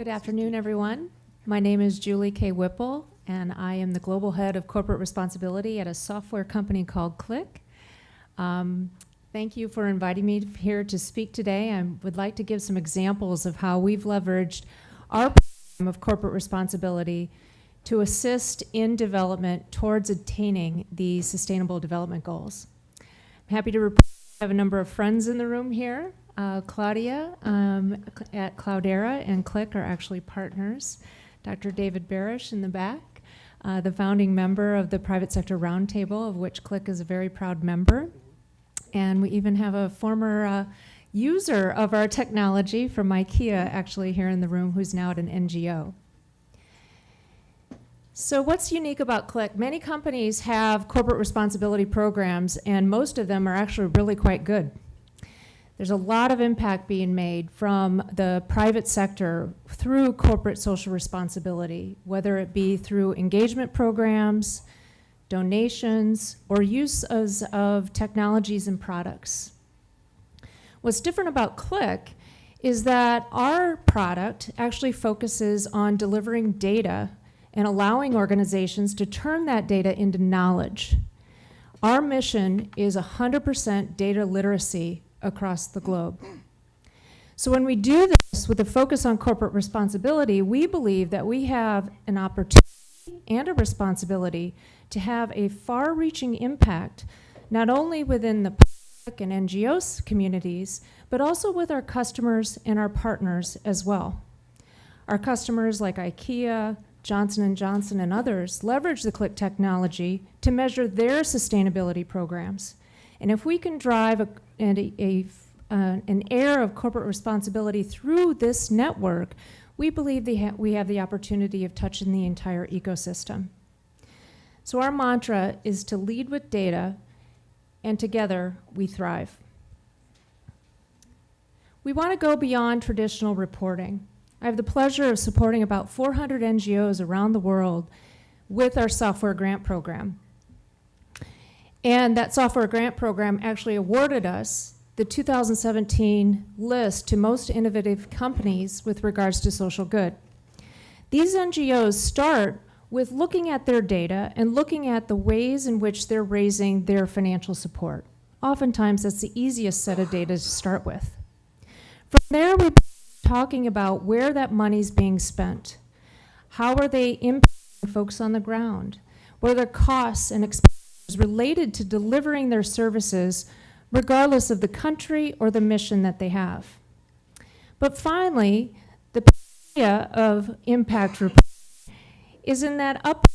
Good afternoon, everyone. My name is Julie K. Whipple, and I am the Global Head of Corporate Responsibility at a software company called Qlic. Thank you for inviting me here to speak today. I would like to give some examples of how we've leveraged our program of corporate responsibility to assist in development towards attaining the Sustainable Development Goals. I'm happy to report I have a number of friends in the room here. Claudia at Cloudera and Qlic are actually partners. Dr. David Barish in the back, the founding member of the Private Sector Roundtable, of which Qlic is a very proud member. And we even have a former user of our technology from IKEA actually here in the room who's now at an NGO. So what's unique about Qlic? Many companies have corporate responsibility programs, and most of them are actually really quite good. There's a lot of impact being made from the private sector through corporate social responsibility, whether it be through engagement programs, donations, or use of technologies and products. What's different about Qlic is that our product actually focuses on delivering data and allowing organizations to turn that data into knowledge. Our mission is 100% data literacy across the globe. So when we do this with a focus on corporate responsibility, we believe that we have an opportunity and a responsibility to have a far-reaching impact, not only within the public and NGO communities, but also with our customers and our partners as well. Our customers like IKEA, Johnson & Johnson, and others leverage the Qlic technology to measure their sustainability programs. And if we can drive an air of corporate responsibility through this network, we believe we have the opportunity of touching the entire ecosystem. So our mantra is to lead with data, and together we thrive. We want to go beyond traditional reporting. I have the pleasure of supporting about 400 NGOs around the world with our software grant program. And that software grant program actually awarded us the 2017 list to most innovative companies with regards to social good. These NGOs start with looking at their data and looking at the ways in which they're raising their financial support. Oftentimes, that's the easiest set of data to start with. From there, we're talking about where that money's being spent. How are they impacting folks on the ground? What are their costs and expenses related to delivering their services, regardless of the country or the mission that they have? But finally, the area of impact reporting is in that up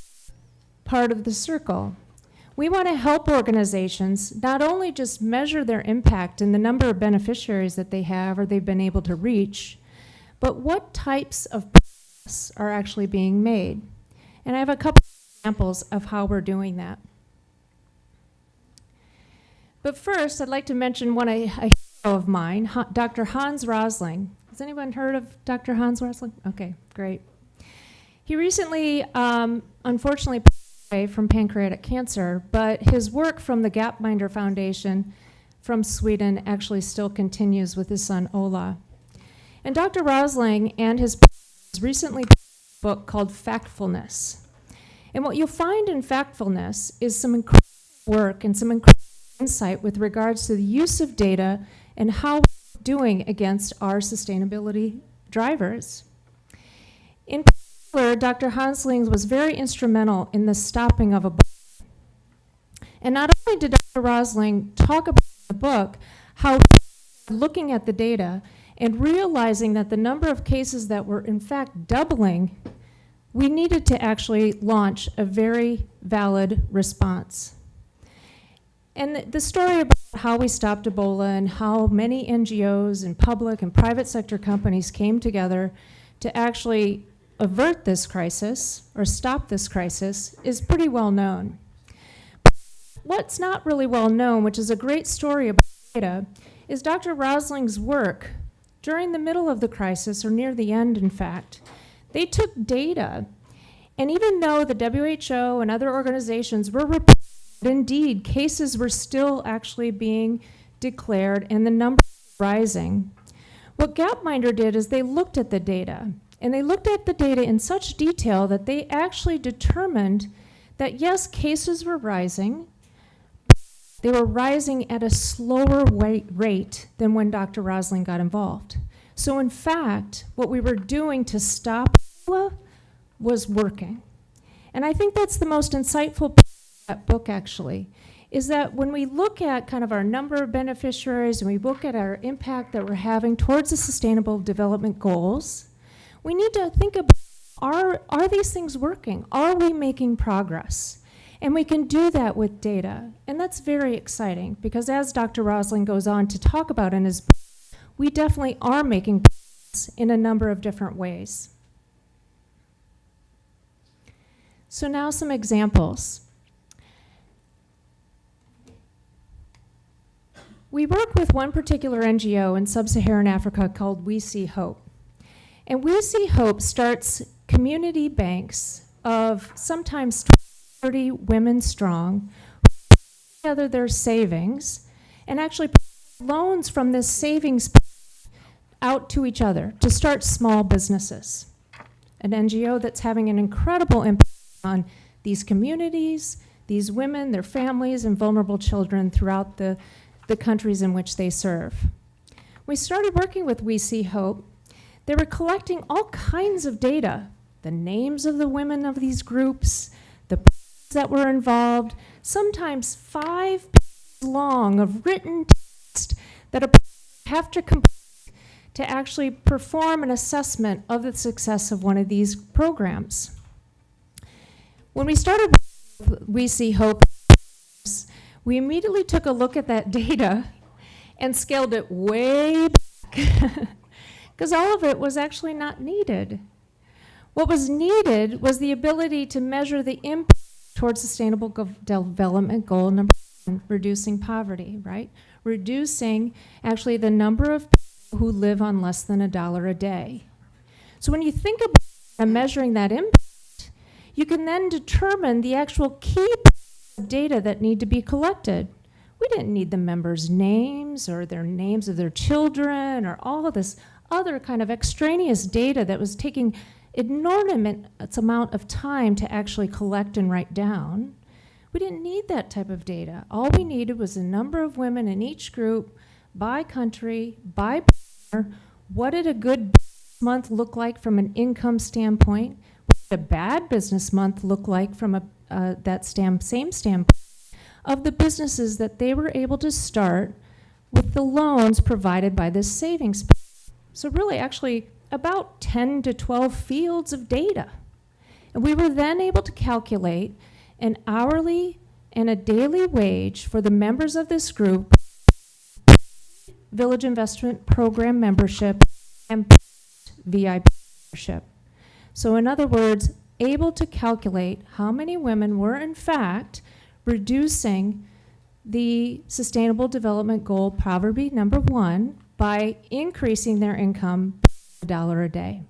part of the circle. We want to help organizations not only just measure their impact and the number of beneficiaries that they have or they've been able to reach, but what types of progress are actually being made. And I have a couple of examples of how we're doing that. But first, I'd like to mention a hero of mine, Dr. Hans Rosling. Has anyone heard of Dr. Hans Rosling? Okay, great. He recently, unfortunately, passed away from pancreatic cancer, but his work from the Gapminder Foundation from Sweden actually still continues with his son, Ola. And Dr. Rosling and his recently published a book called Factfulness. And what you'll find in Factfulness is some incredible work and some incredible insight with regards to the use of data and how we're doing against our sustainability drivers. In particular, Dr. Hansling was very instrumental in the stopping of a book. And not only did Dr. Rosling talk about the book, how looking at the data and realizing that the number of cases that were in fact doubling, we needed to actually launch a very valid response. And the story about how we stopped Ebola and how many NGOs and public and private sector companies came together to actually avert this crisis or stop this crisis is pretty well known. But what's not really well known, which is a great story about data, is Dr. Rosling's work during the middle of the crisis, or near the end in fact. They took data, and even though the WHO and other organizations were reporting indeed, cases were still actually being declared and the numbers were rising. What Gapminder did is they looked at the data And they looked at the data in such detail that they actually determined that yes, cases were rising. They were rising at a slower rate than when Dr. Rosling got involved. So in fact, what we were doing to stop was working. And I think that's the most insightful part of that book, actually, is that when we look at kind of our number of beneficiaries and we look at our impact that we're having towards the Sustainable Development Goals, we need to think about, are these things working? Are we making progress? And we can do that with data. And that's very exciting because as Dr. Rosling goes on to talk about in his book, we definitely are making progress in a number of different ways. So now some examples. We work with one particular NGO in sub-Saharan Africa called We See Hope. And We See Hope starts community banks of sometimes 30 women strong, who put together their savings and actually put loans from this savings out to each other to start small businesses. An NGO that's having an incredible impact on these communities, these women, their families, and vulnerable children throughout the countries in which they serve. We started working with We See Hope. They were collecting all kinds of data, the names of the women of these groups, the persons that were involved, sometimes 5 pages long of written text that a person have to complete to actually perform an assessment of the success of one of these programs. When we started with We See Hope, we immediately took a look at that data and scaled it way back because all of it was actually not needed. What was needed was the ability to measure the impact towards Sustainable Development Goal number 1, reducing poverty, right? Reducing actually the number of people who live on less than $1 a day. So when you think about measuring that impact, you can then determine the actual key data that need to be collected. We didn't need the members' names or their names of their children or all of this other kind of extraneous data that was taking enormous amount of time to actually collect and write down. We didn't need that type of data. All we needed was the number of women in each group, by country, by partner. What did a good business month look like from an income standpoint? What did a bad business month look like from that same standpoint of the businesses that they were able to start with the loans provided by this savings? So really actually about 10 to 12 fields of data. And we were then able to calculate an hourly and a daily wage for the members of this group, Village Investment Program membership, and VIP membership. So in other words, able to calculate how many women were in fact reducing the Sustainable Development Goal poverty number 1 by increasing their income $1 a day.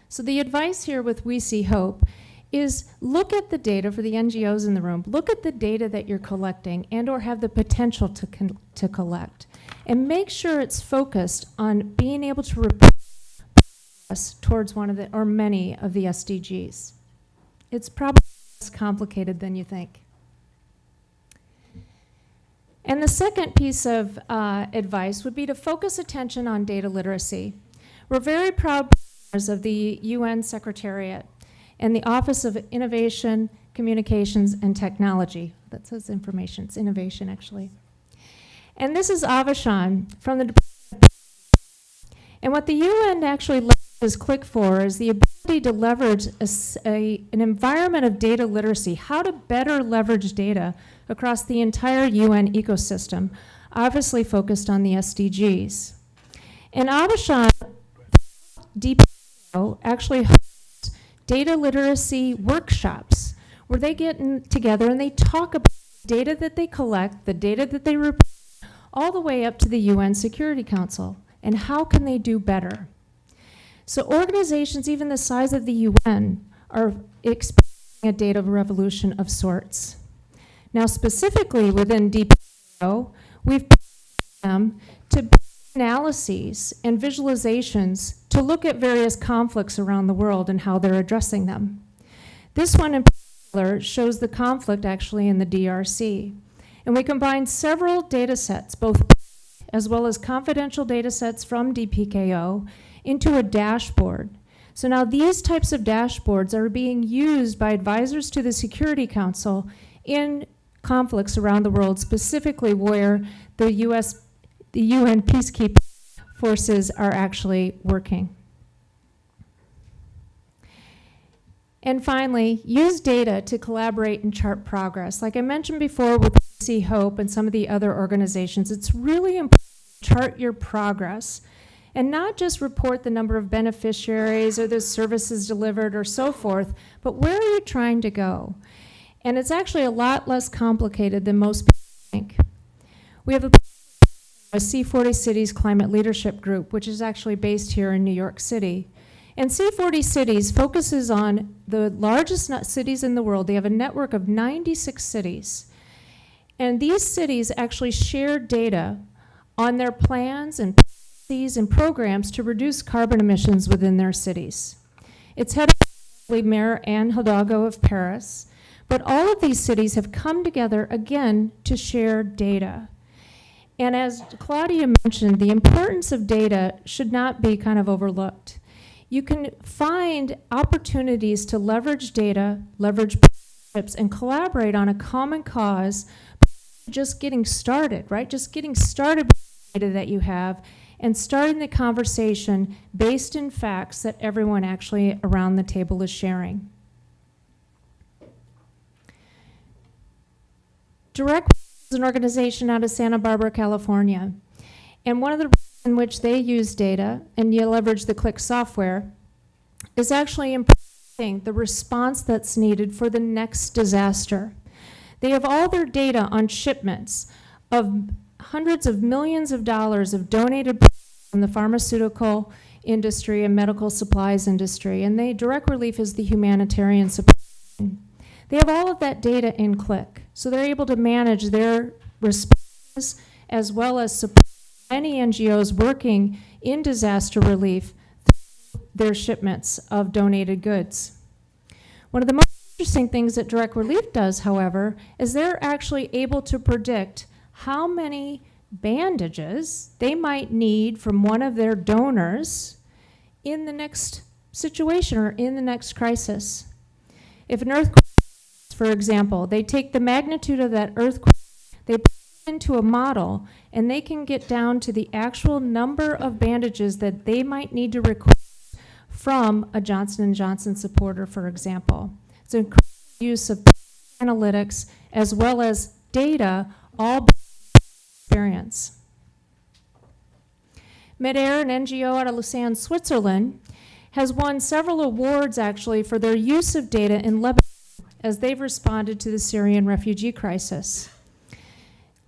So the advice here with We See Hope is look at the data for the NGOs in the room, look at the data that you're collecting and or have the potential to collect, and make sure it's focused on being able to report towards one of the, or many of the SDGs. It's probably less complicated than you think. And the second piece of advice would be to focus attention on data literacy. We're very proud partners of the UN Secretariat and the Office of Innovation, Communications, and Technology. That says information, it's innovation actually. And this is Avashan from the Department. And what the UN actually leverages Qlic for is the ability to leverage an environment of data literacy, how to better leverage data across the entire UN ecosystem, obviously focused on the SDGs. And Avashan DPO actually hosts data literacy workshops where they get together and they talk about the data that they collect, the data that they report, all the way up to the UN Security Council, and how can they do better. So organizations, even the size of the UN, are experiencing a data revolution of sorts. Now specifically within DPO, we've put them to analyses and visualizations to look at various conflicts around the world and how they're addressing them. This one in particular shows the conflict actually in the DRC. And we combined several data sets, both as well as confidential data sets from DPKO, into a dashboard. So now these types of dashboards are being used by advisors to the Security Council in conflicts around the world, specifically where the UN peacekeeping forces are actually working. And finally, use data to collaborate and chart progress. Like I mentioned before with See Hope and some of the other organizations, it's really important to chart your progress and not just report the number of beneficiaries or the services delivered or so forth, but where are you trying to go? And it's actually a lot less complicated than most people think. We have a C40 Cities Climate Leadership Group, which is actually based here in New York City. And C40 Cities focuses on the largest cities in the world. They have a network of 96 cities. And these cities actually share data on their plans and policies and programs to reduce carbon emissions within their cities. It's headed by Mayor Anne Hidalgo of Paris, but all of these cities have come together again to share data. And as Claudia mentioned, the importance of data should not be kind of overlooked. You can find opportunities to leverage data, leverage partnerships, and collaborate on a common cause, just getting started, right? Just getting started with the data that you have and starting the conversation based in facts that everyone actually around the table is sharing. Direct is an organization out of Santa Barbara, California. And one of the ways in which they use data, and you leverage the Qlic software, is actually improving the response that's needed for the next disaster. They have all their data on shipments of hundreds of millions of dollars of donated from the pharmaceutical industry and medical supplies industry, and Direct Relief is the humanitarian support. They have all of that data in Qlic, so they're able to manage their responses as well as support many NGOs working in disaster relief through their shipments of donated goods. One of the most interesting things that Direct Relief does, however, is they're actually able to predict how many bandages they might need from one of their donors in the next situation or in the next crisis. If an earthquake, for example, they take the magnitude of that earthquake, they put it into a model, and they can get down to the actual number of bandages that they might need to request from a Johnson & Johnson supporter, for example. It's an incredible use of analytics as well as data, all experience. Medair, an NGO out of Lausanne, Switzerland, has won several awards actually for their use of data in Lebanon as they've responded to the Syrian refugee crisis.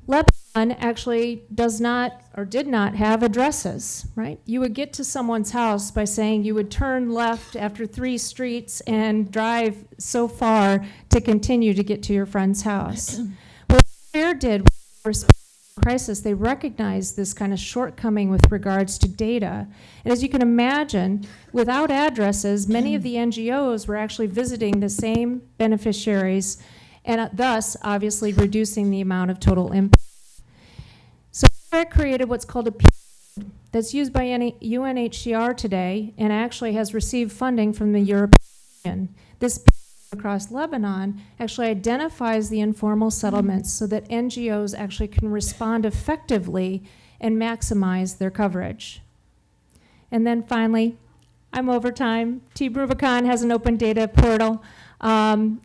Lebanon actually does not or did not have addresses, right? You would get to someone's house by saying you would turn left after 3 streets and drive so far to continue to get to your friend's house. What Medair did with the crisis, they recognized this kind of shortcoming with regards to data. And as you can imagine, without addresses, many of the NGOs were actually visiting the same beneficiaries and thus obviously reducing the amount of total impact. So Medair created what's called a P that's used by UNHCR today and actually has received funding from the European Union. This P across Lebanon actually identifies the informal settlements so that NGOs actually can respond effectively and maximize their coverage. And then finally, I'm over time. Team Rubicon has an open data portal.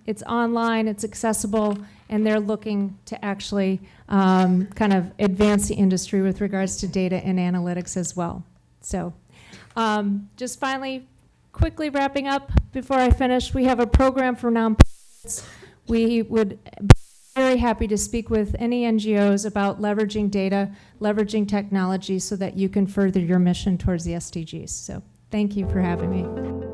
It's online, it's accessible, and they're looking to actually kind of advance the industry with regards to data and analytics as well. So just finally, quickly wrapping up before I finish, we have a program for nonprofits. We would be very happy to speak with any NGOs about leveraging data, leveraging technology so that you can further your mission towards the SDGs. So thank you for having me.